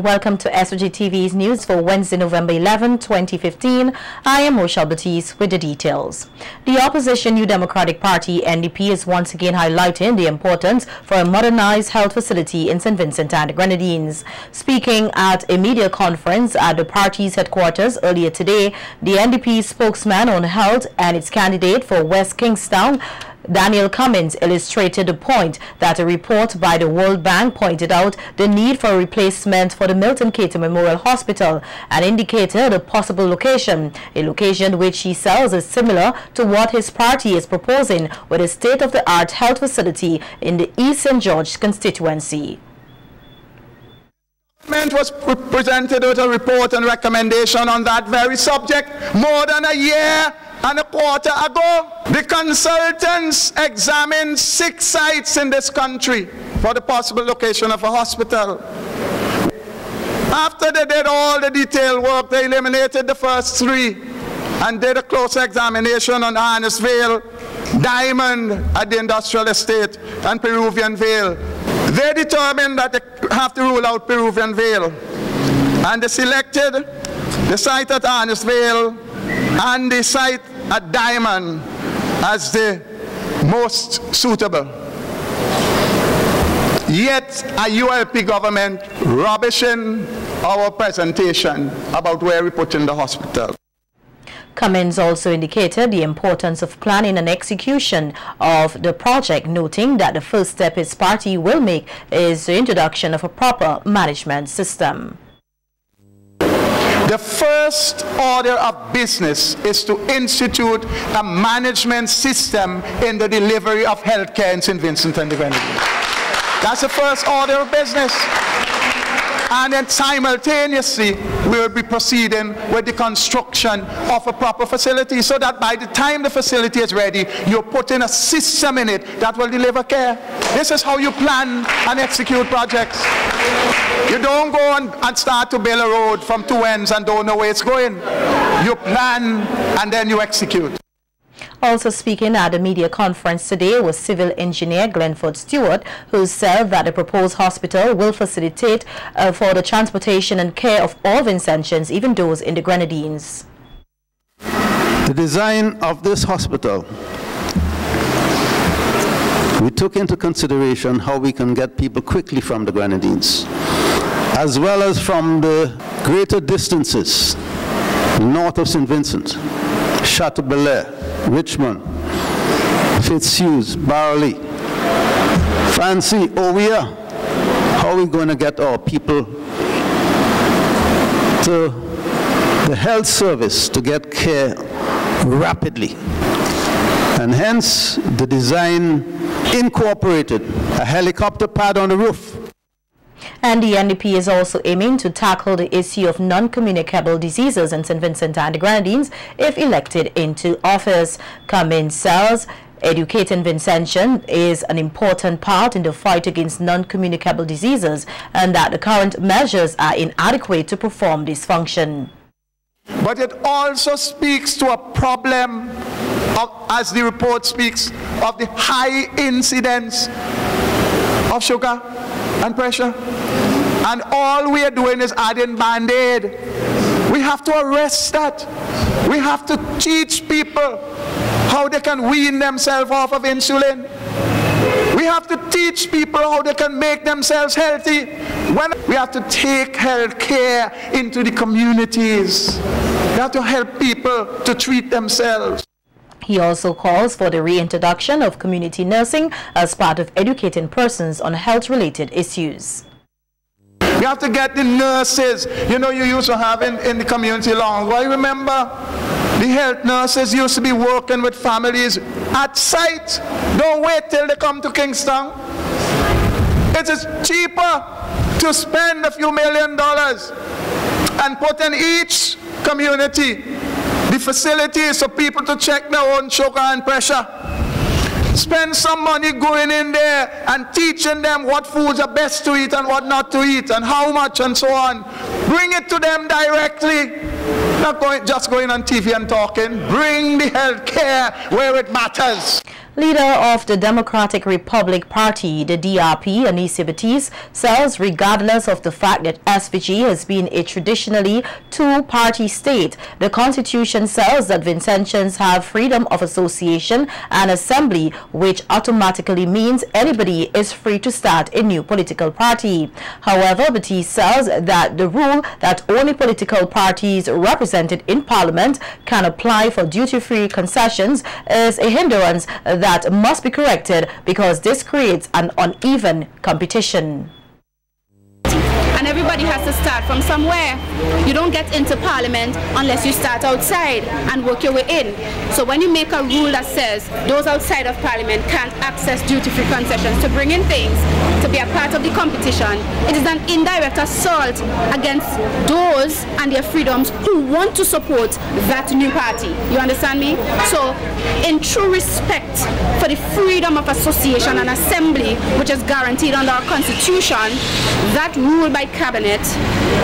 welcome to SVG-TV's news for Wednesday, November 11, 2015. I am Rochelle Batiste with the details. The opposition New Democratic Party, NDP, is once again highlighting the importance for a modernized health facility in St. Vincent and the Grenadines. Speaking at a media conference at the party's headquarters earlier today, the NDP spokesman on health and its candidate for West Kingstown, Daniel Cummins, illustrated the point that a report by the World Bank pointed out the need for a replacement for the Milton Cater Memorial Hospital and indicated a possible location, a location which he says is similar to what his party is proposing with a state-of-the-art health facility in the East St. George constituency. The government was presented with a report and recommendation on that very subject more than a year and a quarter ago. The consultants examined 6 sites in this country for the possible location of a hospital. After they did all the detailed work, they eliminated the first 3 and did a close examination on Harness Vale, Diamond at the Industrial Estate, and Peruvian Vale. They determined that they have to rule out Peruvian Vale, and they selected the site at Harness Vale and the site at Diamond as the most suitable. Yet a ULP government rubbishing our presentation about where we put in the hospital. Cummins also indicated the importance of planning and execution of the project, noting that the first step his party will make is the introduction of a proper management system. The first order of business is to institute a management system in the delivery of healthcare in St. Vincent and the Grenadines. That's the first order of business. And then simultaneously, we will be proceeding with the construction of a proper facility so that by the time the facility is ready, you're putting a system in it that will deliver care. This is how you plan and execute projects. You don't go and start to build a road from 2 ends and don't know where it's going. You plan and then you execute. Also speaking at the media conference today was civil engineer Glenford Stewart, who said that the proposed hospital will facilitate for the transportation and care of all Vincentians, even those in the Grenadines. The design of this hospital, we took into consideration how we can get people quickly from the Grenadines, as well as from the greater distances north of St. Vincent, Chateau-Belair, Richmond, Fitzhugh, Barley, Fancy, Ovia. How are we going to get our people to the health service to get care rapidly? And hence the design incorporated a helicopter pad on the roof. And the NDP is also aiming to tackle the issue of non-communicable diseases in St. Vincent and the Grenadines if elected into office. Cummins says educating Vincentians is an important part in the fight against non-communicable diseases and that the current measures are inadequate to perform this function. But it also speaks to a problem of, as the report speaks, of the high incidence of sugar and pressure. And all we are doing is adding Band-Aid. We have to arrest that. We have to teach people how they can wean themselves off of insulin. We have to teach people how they can make themselves healthy. We have to take health care into the communities. We have to help people to treat themselves. He also calls for the reintroduction of community nursing as part of educating persons on health-related issues. We have to get the nurses, you know, you used to have in the community long ago. I remember the health nurses used to be working with families at site. Don't wait till they come to Kingston. It is cheaper to spend a few $1 million and put in each community the facilities for people to check their own sugar and pressure. Spend some money going in there and teaching them what foods are best to eat and what not to eat and how much and so on. Bring it to them directly. Not just going on TV and talking. Bring the health care where it matters. Leader of the Democratic Republic Party, the DRP, Anissa Batiste, says regardless of the fact that SVG has been a traditionally two-party state, the Constitution says that Vincentians have freedom of association and assembly, which automatically means anybody is free to start a new political party. However, Batiste says that the rule that only political parties represented in Parliament can apply for duty-free concessions is a hindrance that must be corrected because this creates an uneven competition. And everybody has to start from somewhere. You don't get into Parliament unless you start outside and work your way in. So when you make a rule that says those outside of Parliament can't access duty-free concessions to bring in things, to be a part of the competition, it is an indirect assault against those and their freedoms who want to support that new party. You understand me? So in true respect for the freedom of association and assembly, which is guaranteed under our Constitution, that rule by Cabinet,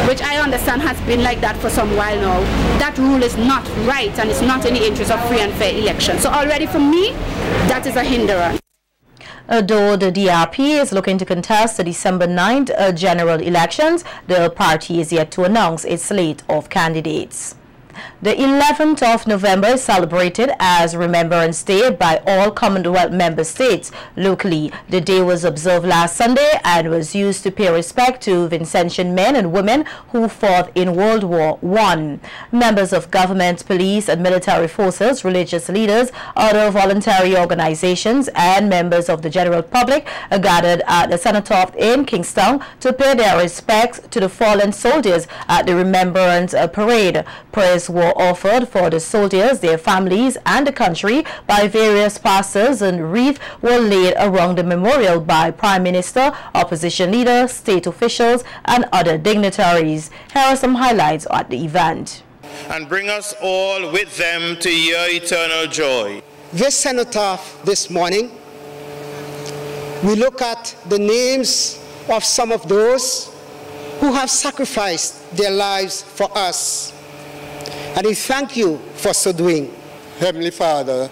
which I understand has been like that for some while now, that rule is not right and it's not in the interest of free and fair elections. So already for me, that is a hindrance. Though the DRP is looking to contest the December 9th general elections, the party is yet to announce its slate of candidates. The 11th of November is celebrated as Remembrance Day by all Commonwealth member states. Locally, the day was observed last Sunday and was used to pay respect to Vincentian men and women who fought in World War I. Members of government, police and military forces, religious leaders, other voluntary organizations and members of the general public gathered at the Cenotaph in Kingstown to pay their respects to the fallen soldiers at the Remembrance Parade. Prayers were offered for the soldiers, their families and the country by various pastors, and wreaths were laid around the memorial by Prime Minister, opposition leaders, state officials and other dignitaries. Here are some highlights at the event. And bring us all with them to your eternal joy. This cenotaph this morning, we look at the names of some of those who have sacrificed their lives for us. And we thank you for so doing. Heavenly Father,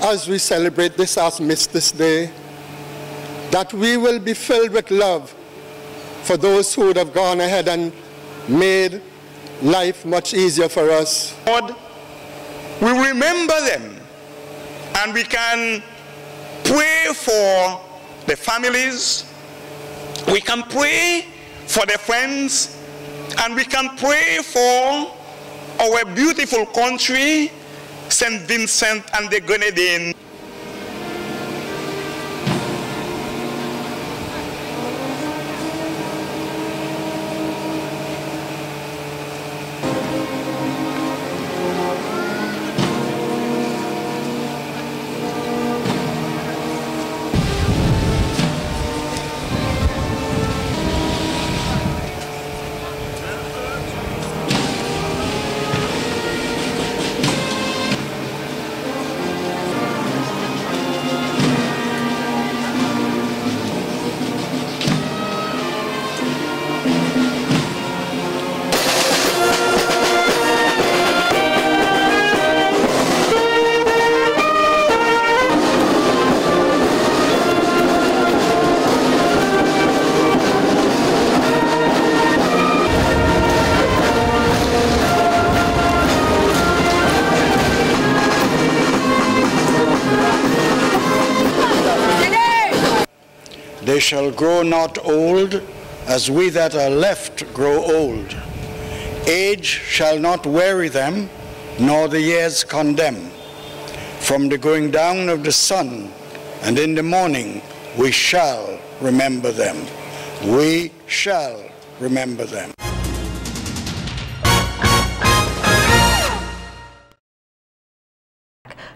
as we celebrate this Armistice Day, that we will be filled with love for those who would have gone ahead and made life much easier for us. Lord, we remember them and we can pray for the families, we can pray for their friends, and we can pray for our beautiful country, St. Vincent and the Grenadines. They shall grow not old, as we that are left grow old. Age shall not weary them, nor the years condemn. From the going down of the sun, and in the morning, we shall remember them. We shall remember them.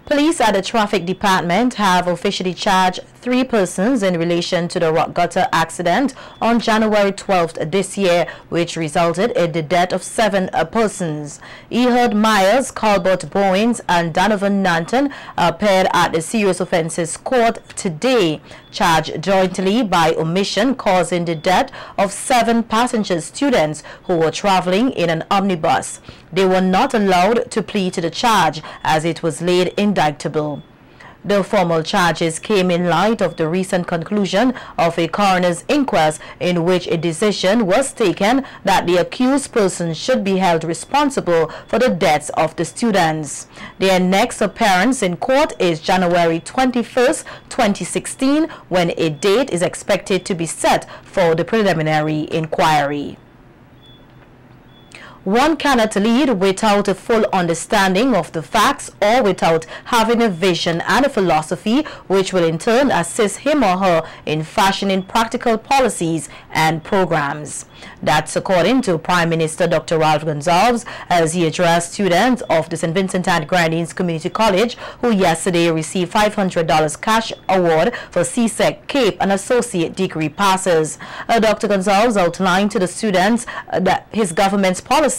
Police at the Traffic Department have officially charged 3 persons in relation to the rock gutter accident on January 12th this year, which resulted in the death of 7 persons. Ehud Myers, Colbert Bowens and Donovan Nanton appeared at the Serious Offences Court today, charged jointly by omission causing the death of 7 passenger students who were traveling in an omnibus. They were not allowed to plead to the charge as it was laid indictable. The formal charges came in light of the recent conclusion of a coroner's inquest in which a decision was taken that the accused person should be held responsible for the deaths of the students. Their next appearance in court is January 21st, 2016, when a date is expected to be set for the preliminary inquiry. One cannot lead without a full understanding of the facts or without having a vision and a philosophy which will in turn assist him or her in fashioning practical policies and programs. That's according to Prime Minister Dr. Ralph Gonsalves as he addressed students of the St. Vincent and Grenadines Community College who yesterday received $500 cash award for CSEC, CAPE and associate degree passes. Dr. Gonsalves outlined to the students that his government's policies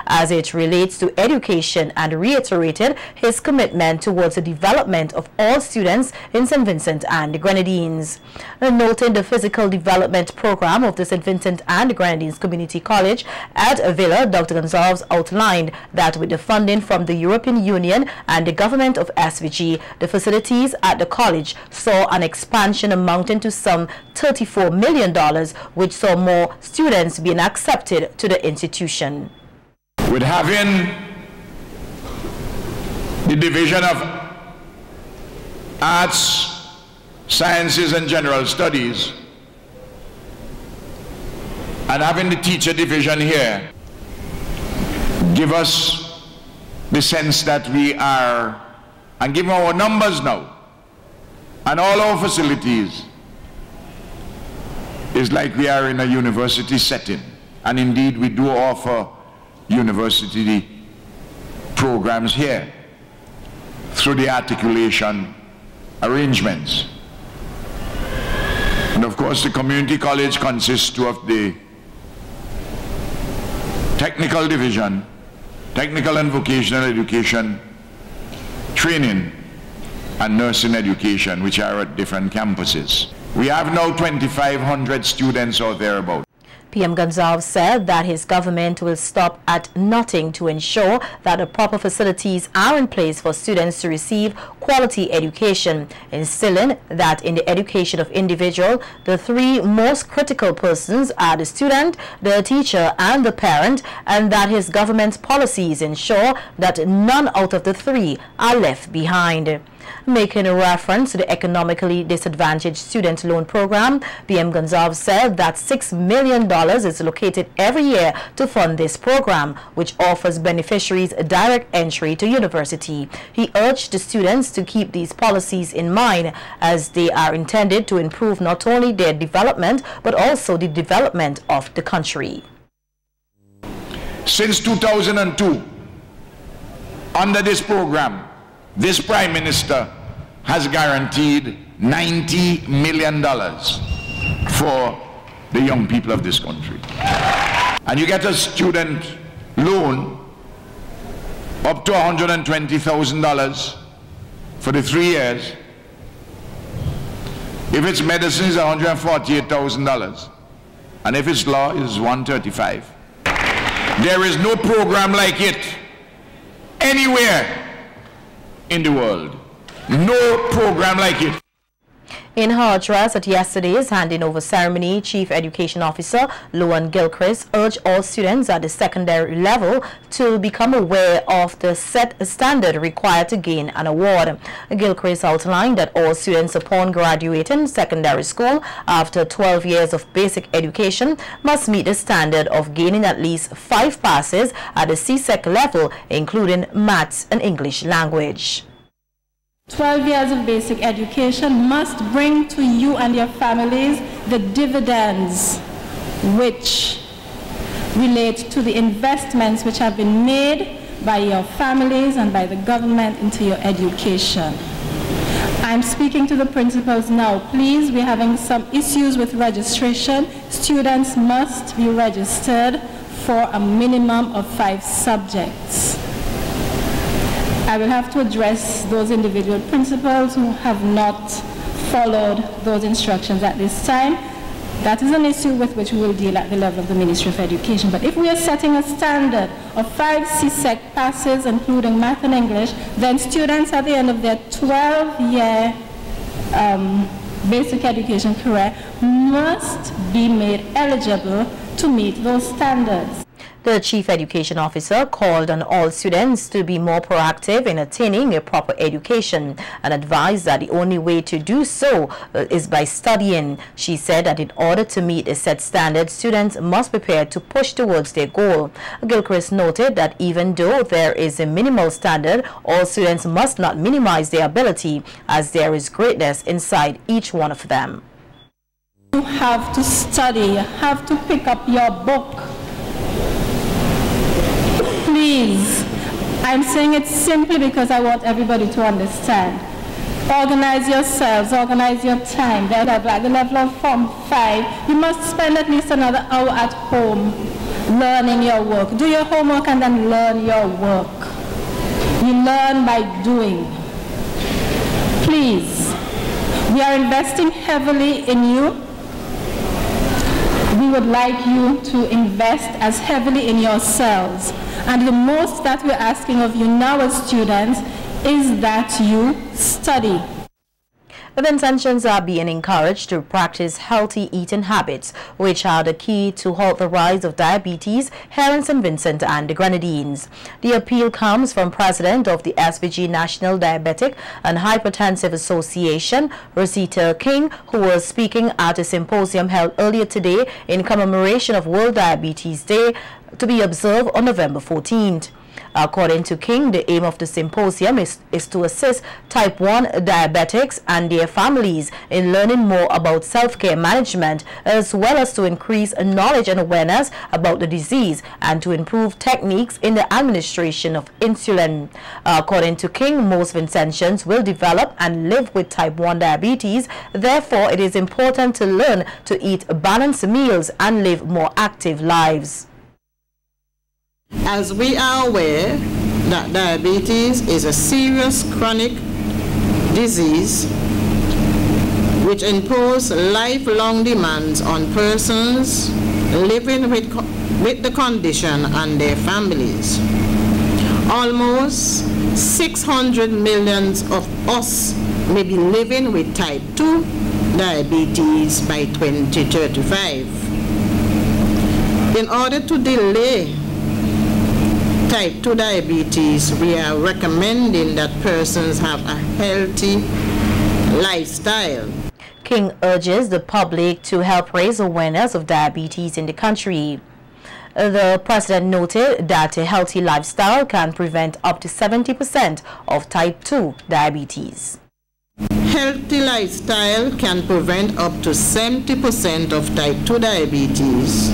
as it relates to education and reiterated his commitment towards the development of all students in St. Vincent and the Grenadines. Noting the physical development program of the St. Vincent and Grenadines Community College at Villa, Dr. Gonsalves outlined that with the funding from the European Union and the government of SVG, the facilities at the college saw an expansion amounting to some $34 million, which saw more students being accepted to the institution. With having the division of arts, sciences and general studies and having the teacher division here give us the sense that we are, and given our numbers now and all our facilities, is like we are in a university setting. And indeed we do offer university programs here through the articulation arrangements. And of course the community college consists of the technical division, technical and vocational education, training and nursing education, which are at different campuses. We have now 2,500 students or thereabouts. PM Gonsalves said that his government will stop at nothing to ensure that the proper facilities are in place for students to receive quality education, instilling that in the education of individual, the three most critical persons are the student, the teacher, and the parent, and that his government's policies ensure that none out of the three are left behind. Making a reference to the economically disadvantaged student loan program, PM Gonsalves said that $6 million is allocated every year to fund this program, which offers beneficiaries a direct entry to university. He urged the students to keep these policies in mind as they are intended to improve not only their development but also the development of the country. Since 2002, under this program, this Prime Minister has guaranteed $90 million for the young people of this country. And you get a student loan up to $120,000 for the 3 years. If it's medicine, it's $148,000. And if it's law, it's $135,000. There is no program like it anywhere in the world. No program like it. In her address at yesterday's handing over ceremony, Chief Education Officer Luan Gilchrist urged all students at the secondary level to become aware of the set standard required to gain an award. Gilchrist outlined that all students upon graduating secondary school after 12 years of basic education must meet the standard of gaining at least 5 passes at the CSEC level, including maths and English language. 12 years of basic education must bring to you and your families the dividends which relate to the investments which have been made by your families and by the government into your education. I'm speaking to the principals now. Please, we're having some issues with registration. Students must be registered for a minimum of 5 subjects. I will have to address those individual principals who have not followed those instructions at this time. that is an issue with which we will deal at the level of the Ministry of Education. But if we are setting a standard of 5 CSEC passes, including math and English, then students at the end of their 12-year basic education career must be made eligible to meet those standards. The Chief Education Officer called on all students to be more proactive in attaining a proper education and advised that the only way to do so is by studying. She said that in order to meet a set standard, students must prepare to push towards their goal. Gilchrist noted that even though there is a minimal standard, all students must not minimize their ability, as there is greatness inside each one of them. You have to study, you have to pick up your book. Please, I'm saying it simply because I want everybody to understand. Organize yourselves, organize your time. At the level of Form 5, you must spend at least another hour at home learning your work. Do your homework and then learn your work. You learn by doing. Please, we are investing heavily in you. We would like you to invest as heavily in yourselves. And the most that we're asking of you now as students is that you study. Vincentians are being encouraged to practice healthy eating habits, which are the key to halt the rise of diabetes here in St. Vincent and the Grenadines. The appeal comes from President of the SVG National Diabetic and Hypertensive Association, Rosita King, who was speaking at a symposium held earlier today in commemoration of World Diabetes Day, to be observed on November 14th. According to King, the aim of the symposium is to assist type 1 diabetics and their families in learning more about self-care management, as well as to increase knowledge and awareness about the disease and to improve techniques in the administration of insulin. According to King, most Vincentians will develop and live with type 1 diabetes. Therefore, it is important to learn to eat balanced meals and live more active lives. As we are aware that diabetes is a serious chronic disease which imposes lifelong demands on persons living with the condition and their families. Almost 600 million of us may be living with type 2 diabetes by 2035. In order to delay type 2 diabetes, we are recommending that persons have a healthy lifestyle. King urges the public to help raise awareness of diabetes in the country. The president noted that a healthy lifestyle can prevent up to 70% of type 2 diabetes. Healthy lifestyle can prevent up to 70% of type 2 diabetes.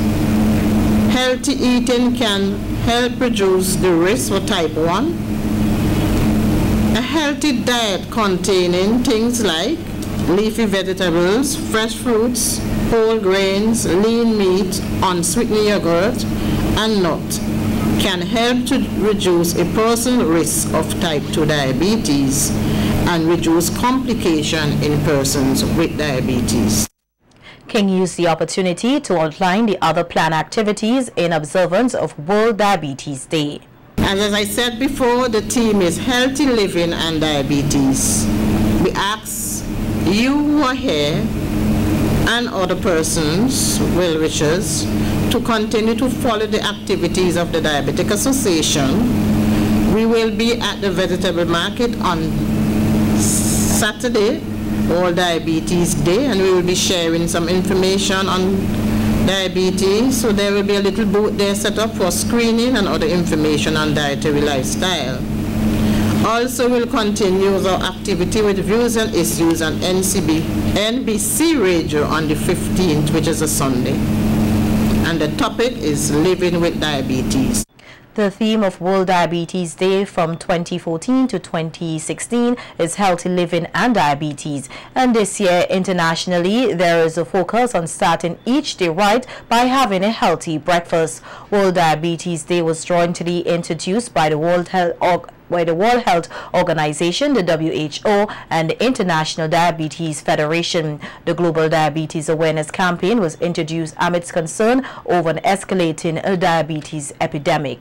Healthy eating can help reduce the risk for type 1. A healthy diet containing things like leafy vegetables, fresh fruits, whole grains, lean meat, unsweetened yogurt, and nuts can help to reduce a person's risk of type 2 diabetes and reduce complications in persons with diabetes. King used the opportunity to outline the other planned activities in observance of World Diabetes Day. And as I said before, the theme is healthy living and diabetes. We ask you who are here and other persons, well-wishers, to continue to follow the activities of the Diabetic Association. We will be at the vegetable market on Saturday, World Diabetes Day, and we will be sharing some information on diabetes. So there will be a little booth there set up for screening and other information on dietary lifestyle. Also, we'll continue our activity with views and issues on NBC Radio on the 15th, which is a Sunday. And the topic is living with diabetes. The theme of World Diabetes Day from 2014 to 2016 is healthy living and diabetes. And this year, internationally, there is a focus on starting each day right by having a healthy breakfast. World Diabetes Day was jointly introduced by the World by the World Health Organization, the WHO, and the International Diabetes Federation. The Global Diabetes Awareness Campaign was introduced amidst concern over an escalating diabetes epidemic.